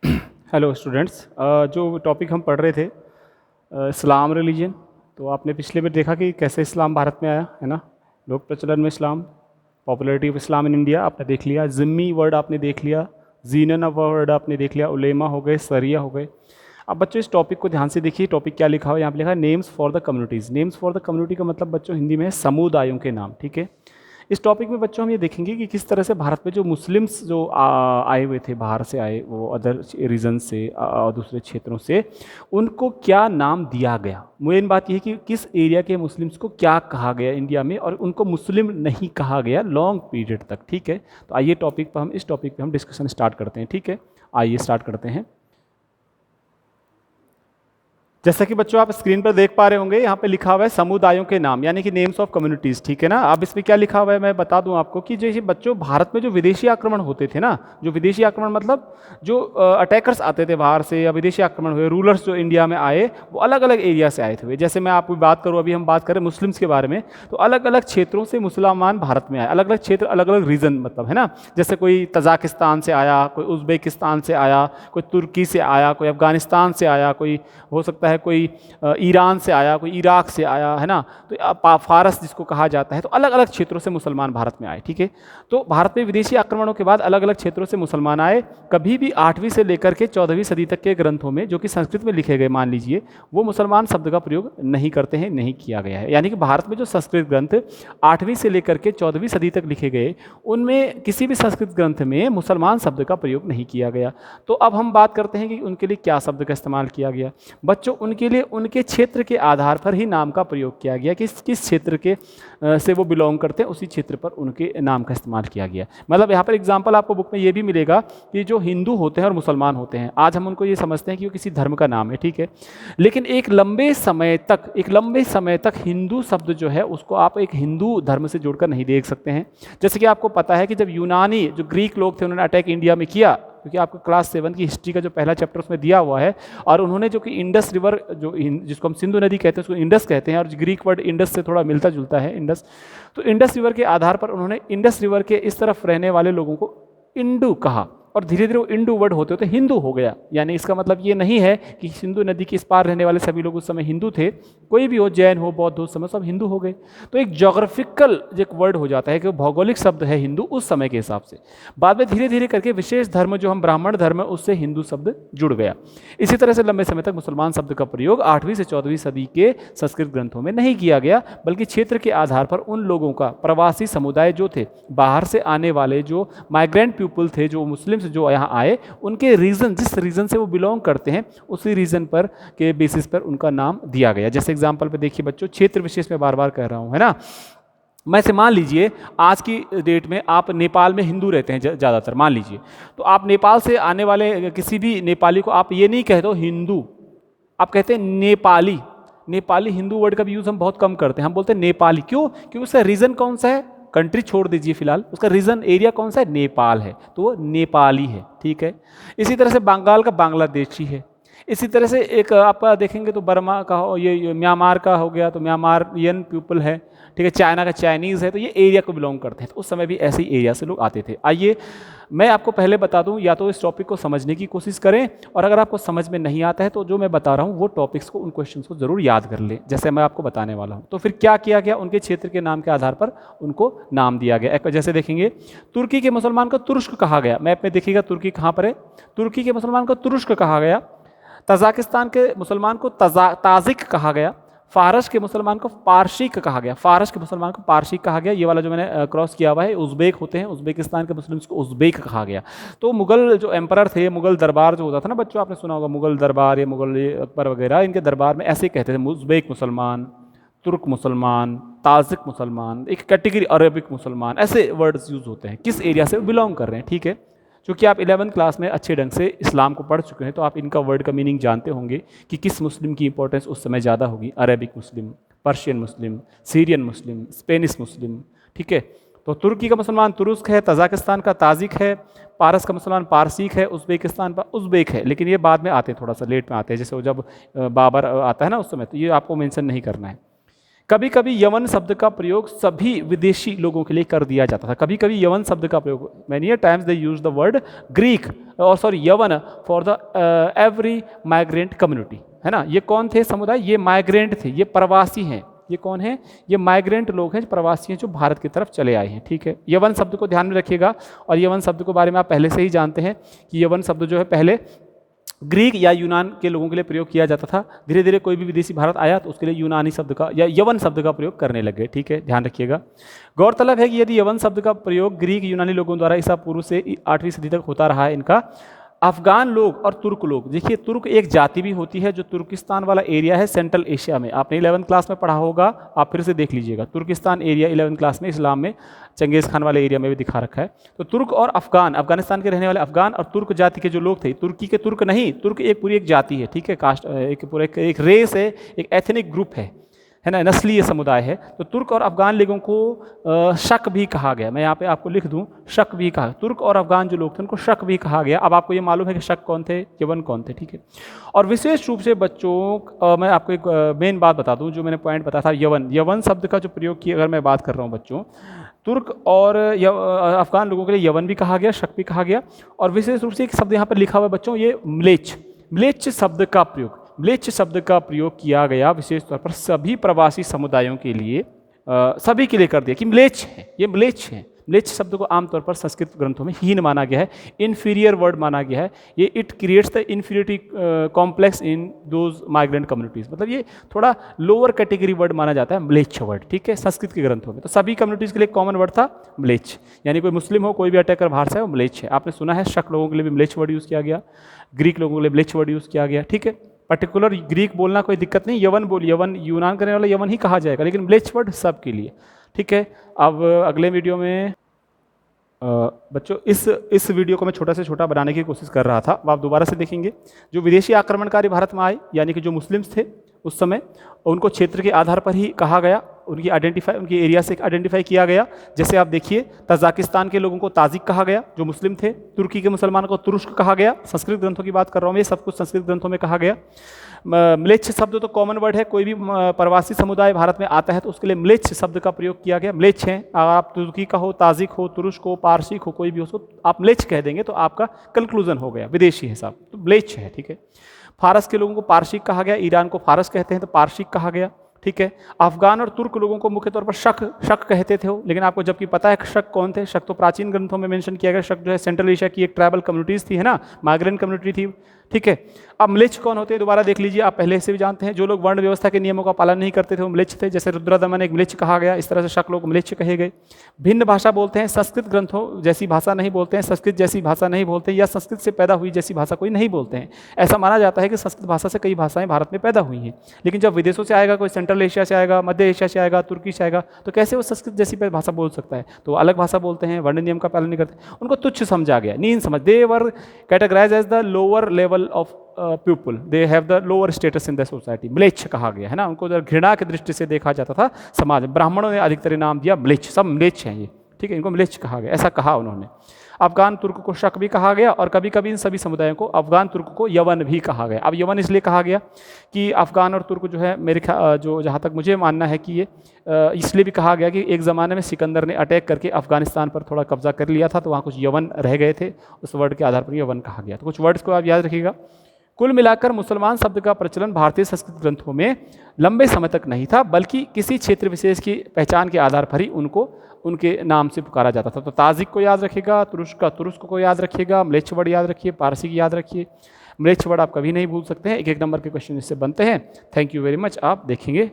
Hello students, जो topic हम पढ़ रहे थे इस्लाम रिलीजन। तो आपने पिछले में देखा कि कैसे इस्लाम भारत में आया है ना। लोक प्रचलन में इस्लाम, popularity of Islam in India आपने देख लिया, ज़िम्मी वर्ड आपने देख लिया, जीनन वर्ड आपने देख लिया, उलेमा हो गए, सरिया हो गए। अब बच्चों इस टॉपिक को ध्यान से देखिए, टॉपिक क्या लिखा हुआ है यहाँ पे। लिखा है names for the communities. Names for the community का मतलब बच्चों हिंदी में है समुदायों के नाम। ठीक है, इस टॉपिक में बच्चों हम ये देखेंगे कि किस तरह से भारत में जो मुस्लिम्स जो आए हुए थे, बाहर से आए, वो अदर रीजन से, दूसरे क्षेत्रों से, उनको क्या नाम दिया गया। मेन बात यह है कि किस एरिया के मुस्लिम्स को क्या कहा गया इंडिया में, और उनको मुस्लिम नहीं कहा गया लॉन्ग पीरियड तक। ठीक है, तो आइए टॉपिक पर हम इस टॉपिक पर हम डिस्कशन स्टार्ट करते हैं। ठीक है, आइए स्टार्ट करते हैं। जैसा कि बच्चों आप स्क्रीन पर देख पा रहे होंगे, यहाँ पे लिखा हुआ है समुदायों के नाम, यानी कि नेम्स ऑफ कम्युनिटीज़। ठीक है ना। अब इसमें क्या लिखा हुआ है मैं बता दूं आपको कि जैसे बच्चों भारत में जो विदेशी आक्रमण होते थे ना, जो विदेशी आक्रमण मतलब जो अटैकर्स आते थे बाहर से, या विदेशी आक्रमण हुए, रूलर्स जो इंडिया में आए, वो अलग अलग एरिया से आए थे। जैसे मैं आपको बात करूँ, अभी हम बात करें मुस्लिम्स के बारे में, तो अलग अलग क्षेत्रों से मुसलमान भारत में आए। अलग अलग क्षेत्र, अलग अलग रीजन मतलब, है ना। जैसे कोई तजाकिस्तान से आया, कोई उज्बेकिस्तान से आया, कोई तुर्की से आया, कोई अफगानिस्तान से आया, कोई हो सकता है कोई ईरान से आया, कोई इराक से आया, है ना। तो फारस जिसको कहा जाता है। तो अलग अलग क्षेत्रों से मुसलमान भारत में आए। ठीक है, तो भारत में विदेशी आक्रमणों के बाद अलग अलग क्षेत्रों से मुसलमान आए। कभी भी 8वीं से लेकर के 14वीं सदी तक के ग्रंथों में, जो कि संस्कृत में लिखे गए मान लीजिए, वो मुसलमान शब्द का प्रयोग नहीं करते हैं, नहीं किया गया है। यानी कि भारत में जो संस्कृत ग्रंथ 8वीं से लेकर के 14वीं सदी तक लिखे गए, उनमें किसी भी संस्कृत ग्रंथ में मुसलमान शब्द का प्रयोग नहीं किया गया। तो अब हम बात करते हैं कि उनके लिए क्या शब्द का इस्तेमाल किया गया। बच्चों उनके लिए उनके क्षेत्र के आधार पर ही नाम का प्रयोग किया गया, कि किस क्षेत्र के से वो बिलोंग करते हैं, उसी क्षेत्र पर उनके नाम का इस्तेमाल किया गया। मतलब यहाँ पर एग्जांपल आपको बुक में ये भी मिलेगा कि जो हिंदू होते हैं और मुसलमान होते हैं, आज हम उनको ये समझते हैं कि वो किसी धर्म का नाम है। ठीक है, लेकिन एक लंबे समय तक हिंदू शब्द जो है उसको आप एक हिंदू धर्म से जोड़कर नहीं देख सकते हैं। जैसे कि आपको पता है कि जब यूनानी जो ग्रीक लोग थे, उन्होंने अटैक इंडिया में किया, क्योंकि आपको क्लास 7 की हिस्ट्री का जो पहला चैप्टर उसमें दिया हुआ है, और उन्होंने जो कि इंडस रिवर, जो जिसको हम सिंधु नदी कहते हैं, उसको इंडस कहते हैं, और ग्रीक वर्ड इंडस से थोड़ा मिलता जुलता है, इंडस। तो इंडस रिवर के आधार पर उन्होंने इंडस रिवर के इस तरफ रहने वाले लोगों को इंडू कहा, और धीरे धीरे वो इंडू वर्ड होते होते हिंदू हो गया। यानी इसका मतलब ये नहीं है कि सिंधु नदी के इस पार रहने वाले सभी लोग उस समय हिंदू थे। कोई भी हो, जैन हो, बौद्ध हो, उस समय सब हिंदू हो गए। तो एक जोग्राफिकल एक वर्ड हो जाता है कि भौगोलिक शब्द है हिंदू उस समय के हिसाब से। बाद में धीरे धीरे करके विशेष धर्म जो हम ब्राह्मण धर्म है, उससे हिंदू शब्द जुड़ गया। इसी तरह से लंबे समय तक मुसलमान शब्द का प्रयोग 8वीं से 14वीं सदी के संस्कृत ग्रंथों में नहीं किया गया, बल्कि क्षेत्र के आधार पर उन लोगों का, प्रवासी समुदाय जो थे, बाहर से आने वाले जो माइग्रेंट पीपुल थे, जो मुस्लिम्स जो यहाँ आए, उनके रीजन, जिस रीजन से वो बिलोंग करते हैं, उसी रीजन पर के बेसिस पर उनका नाम दिया गया। जैसे एग्जांपल पे देखिए बच्चों, क्षेत्र विशेष में बार बार कह रहा हूँ, है ना। मैं से मान लीजिए आज की डेट में आप नेपाल में हिंदू रहते हैं ज़्यादातर, मान लीजिए, तो आप नेपाल से आने वाले किसी भी नेपाली को आप ये नहीं कहते हो हिंदू, आप कहते हैं नेपाली। नेपाली हिंदू वर्ड का भी यूज़ हम बहुत कम करते हैं, हम बोलते हैं नेपाली। क्यों? क्योंकि उसका रीजन कौन सा है, कंट्री छोड़ दीजिए फिलहाल, उसका रीजन एरिया कौन सा है, नेपाल है, तो वो नेपाली है। ठीक है, इसी तरह से बंगाल का बांग्लादेशी है। इसी तरह से एक आप देखेंगे तो बर्मा का हो, ये म्यांमार का हो गया तो म्यांमारियन पीपल है। ठीक है, चाइना का चाइनीज़ है, तो ये एरिया को बिलोंग करते हैं। तो उस समय भी ऐसे ही एरिया से लोग आते थे। आइए मैं आपको पहले बता दूं, या तो इस टॉपिक को समझने की कोशिश करें, और अगर आपको समझ में नहीं आता है तो जो मैं बता रहा हूं वो टॉपिक्स को, उन क्वेश्चंस को जरूर याद कर लें, जैसे मैं आपको बताने वाला हूं। तो फिर क्या किया गया, उनके क्षेत्र के नाम के आधार पर उनको नाम दिया गया। जैसे देखेंगे, तुर्की के मुसलमान को तुर्क कहा गया। मैप में देखिएगा तुर्की कहाँ पर है, तुर्की के मुसलमान को तुर्क कहा गया। तजाकिस्तान के मुसलमान को ताजिक कहा गया। फारस के मुसलमान को पारशीक कहा गया। फारस के मुसलमान को पारशीक कहा गया। ये वाला जो मैंने क्रॉस किया हुआ है, उज़्बेक होते हैं, उज़्बेकिस्तान के मुस्लिम्स को उज़्बेक कहा गया। तो मुगल जो एम्परर थे, मुगल दरबार जो होता था ना बच्चों, आपने सुना होगा मुगल दरबार या मुगल अकबर वगैरह, इनके दरबार में ऐसे कहते थे, उज़्बेक मुसलमान, तुर्क मुसलमान, ताजिक मुसलमान, एक कैटेगरी अरबिक मुसलमान, ऐसे वर्ड्स यूज़ होते हैं, किस एरिया से बिलोंग कर रहे हैं। ठीक है, क्योंकि आप 11वीं क्लास में अच्छे ढंग से इस्लाम को पढ़ चुके हैं, तो आप इनका वर्ड का मीनिंग जानते होंगे कि किस मुस्लिम की इंपॉर्टेंस उस समय ज़्यादा होगी। अरेबिक मुस्लिम, पर्शियन मुस्लिम, सीरियन मुस्लिम, स्पेनिश मुस्लिम। ठीक है, तो तुर्की का मुसलमान तुरुस्क है, तजाकिस्तान का ताजिक है, पारस का मुसलमान पारसीक है, उज़्बेकिस्तान का उज़्बेक है। लेकिन ये बाद में आते हैं, थोड़ा सा लेट में आते हैं, जैसे वो जब बाबर आता है ना उस समय, तो ये आपको मेंशन नहीं करना है। कभी कभी यवन शब्द का प्रयोग सभी विदेशी लोगों के लिए कर दिया जाता था। कभी कभी यवन शब्द का प्रयोग, many times they use the word Greek और सॉरी यवन for the every migrant community, है ना। ये कौन थे समुदाय? ये माइग्रेंट थे, ये प्रवासी हैं। ये कौन है? ये माइग्रेंट लोग हैं, प्रवासी हैं जो भारत की तरफ चले आए हैं, ठीक है। यवन शब्द को ध्यान में रखिएगा, और यवन शब्द के बारे में आप पहले से ही जानते हैं कि यवन शब्द जो है पहले ग्रीक या यूनान के लोगों के लिए प्रयोग किया जाता था। धीरे धीरे कोई भी विदेशी भारत आया तो उसके लिए यूनानी शब्द का या यवन शब्द का प्रयोग करने लगे, ठीक है, ध्यान रखिएगा। गौरतलब है कि यदि यवन शब्द का प्रयोग ग्रीक यूनानी लोगों द्वारा ईसा पूर्व से 8वीं सदी तक होता रहा है, इनका अफगान लोग और तुर्क लोग, देखिए तुर्क एक जाति भी होती है जो तुर्किस्तान वाला एरिया है सेंट्रल एशिया में, आपने 11th क्लास में पढ़ा होगा, आप फिर से देख लीजिएगा। तुर्किस्तान एरिया 11th क्लास में इस्लाम में चंगेज़ खान वाले एरिया में भी दिखा रखा है। तो तुर्क और अफगान, अफगानिस्तान के रहने वाले अफगान और तुर्क जाति के जो लोग थे, तुर्की के तुर्क नहीं, तुर्क एक पूरी एक जाति है, ठीक है, कास्ट, एक पूरा एक रेस है, एक एथनिक ग्रुप है ना, नस्लीय समुदाय है। तो तुर्क और अफगान लोगों को शक भी कहा गया, मैं यहाँ पे आपको लिख दूँ, शक भी कहा, तुर्क और अफगान जो लोग थे उनको शक भी कहा गया। अब आपको ये मालूम है कि शक कौन थे, यवन कौन थे, ठीक है। और विशेष रूप से बच्चों मैं आपको एक मेन बात बता दूँ, जो मैंने पॉइंट बताया था, यवन, यवन शब्द का जो प्रयोग किया, अगर मैं बात कर रहा हूँ बच्चों, तुर्क और अफगान लोगों के लिए यवन भी कहा गया, शक भी कहा गया। और विशेष रूप से एक शब्द यहाँ पर लिखा हुआ है बच्चों, ये म्लेच्छ, म्लेच्छ शब्द का प्रयोग, म्लेच्छ शब्द का प्रयोग किया गया विशेष तौर पर सभी प्रवासी समुदायों के लिए, सभी के लिए कर दिया कि म्लेच्छ है, ये म्लेच्छ है। म्लेच्छ शब्द को आमतौर पर संस्कृत ग्रंथों में हीन माना गया है, इन्फीरियर वर्ड माना गया है। ये it creates the inferiority complex in those migrant communities, मतलब ये थोड़ा लोअर कैटेगरी वर्ड माना जाता है म्लेच्छ वर्ड, ठीक है, संस्कृत के ग्रंथों में। तो सभी कम्युनिटीज़ के लिए कॉमन वर्ड था म्लेच्छ, यानी कोई मुस्लिम हो, कोई भी अटैकर बाहर से है, वो म्लेच्छ है। आपने सुना है शक लोगों के लिए भी म्लेच्छ वर्ड यूज़ किया गया, ग्रीक लोगों के लिए म्लेच्छ वर्ड यूज़ किया गया, ठीक है। पर्टिकुलर ग्रीक बोलना कोई दिक्कत नहीं, यवन बोल, यवन यूनान करने वाला यवन ही कहा जाएगा, लेकिन म्लेच्छ वर्ड सब के लिए, ठीक है। अब अगले वीडियो में बच्चों इस वीडियो को मैं छोटा से छोटा बनाने की कोशिश कर रहा था, अब आप दोबारा से देखेंगे। जो विदेशी आक्रमणकारी भारत में आए, यानी कि जो मुस्लिम्स थे उस समय, उनको क्षेत्र के आधार पर ही कहा गया, उनकी आइडेंटिफाई, उनकी एरिया से आइडेंटिफाई किया गया। जैसे आप देखिए, तजाकिस्तान के लोगों को ताजिक कहा गया जो मुस्लिम थे, तुर्की के मुसलमान को तुरुष्क कहा गया, संस्कृत ग्रंथों की बात कर रहा हूँ, ये सब कुछ संस्कृत ग्रंथों में कहा गया। म्लेच्छ शब्द तो कॉमन वर्ड है, कोई भी प्रवासी समुदाय भारत में आता है तो उसके लिए म्लेच्छ शब्द का प्रयोग किया गया। म्लेच्छ हैं, आप तुर्की का हो, ताजिक हो, तुरुष्क हो, पारसी हो, कोई भी हो, उसको आप म्लेच्छ कह देंगे तो आपका कंक्लूजन हो गया, विदेशी है साहब, तो म्लेच्छ है, ठीक है। फारस के लोगों को पारसिक कहा गया, ईरान को फारस कहते हैं तो पारसिक कहा गया, ठीक है। अफगान और तुर्क लोगों को मुख्य तौर पर शक कहते थे वो, लेकिन आपको जबकि पता है शक कौन थे, शक तो प्राचीन ग्रंथों में मेंशन किया गया। शक जो है सेंट्रल एशिया की एक ट्राइबल कम्युनिटीज़ थी, है ना, माइग्रेंट कम्युनिटी थी, ठीक है। अब म्लेच्छ कौन होते हैं दोबारा देख लीजिए, आप पहले से भी जानते हैं, जो लोग वर्ण व्यवस्था के नियमों का पालन नहीं करते थे वो म्लेच्छ थे, जैसे रुद्रदमन एक म्लेच्छ कहा गया, इस तरह से शक लोग म्लेच्छ कहे गए। भिन्न भाषा बोलते हैं, संस्कृत ग्रंथों जैसी भाषा नहीं बोलते हैं, संस्कृत जैसी भाषा नहीं बोलते हैं, या संस्कृत से पैदा हुई जैसी भाषा कोई नहीं बोलते हैं। ऐसा माना जाता है कि संस्कृत भाषा से कई भाषाएं भारत में पैदा हुई हैं, लेकिन जब विदेशों से आएगा, कोई सेंट्रल एशिया से आएगा, मध्य एशिया से आएगा, तुर्की से आएगा, तो कैसे वो संस्कृत जैसी भाषा बोल सकता है, तो अलग भाषा बोलते हैं, वर्ण नियम का पालन नहीं करते, उनको तुच्छ समझा गया, नीच समझ, they were categorize as the lower level of people, they have the lower status in the society, म्लेच्छ कहा गया, है ना, उनको जब घृणा की दृष्टि से देखा जाता था समाज में। ब्राह्मणों ने अधिकतर नाम दिया म्लेच्छ, सब म्लेच्छ हैं ये, ठीक है, इनको म्लेच्छ कहा गया, ऐसा कहा उन्होंने। अफगान तुर्क को शक भी कहा गया, और कभी कभी इन सभी समुदायों को अफगान तुर्क को यवन भी कहा गया। अब यवन इसलिए कहा गया कि अफगान और तुर्क जो है, मेरे जो जहाँ तक मुझे मानना है कि ये इसलिए भी कहा गया कि एक ज़माने में सिकंदर ने अटैक करके अफगानिस्तान पर थोड़ा कब्जा कर लिया था, तो वहाँ कुछ यवन रह गए थे, उस वर्ड के आधार पर यवन कहा गया। तो कुछ वर्ड्स को आप याद रखिएगा। कुल मिलाकर मुसलमान शब्द का प्रचलन भारतीय संस्कृत ग्रंथों में लंबे समय तक नहीं था, बल्कि किसी क्षेत्र विशेष की पहचान के आधार पर ही उनको उनके नाम से पुकारा जाता था। तो ताजिक को याद रखिएगा, तुरुष्क का तुरुष्क को याद रखिएगा, म्लेच्छ वर्ड याद रखिए, पारसी की याद रखिए, म्लेच्छ वर्ड आप कभी नहीं भूल सकते हैं, एक एक नंबर के क्वेश्चन इससे बनते हैं। थैंक यू वेरी मच, आप देखेंगे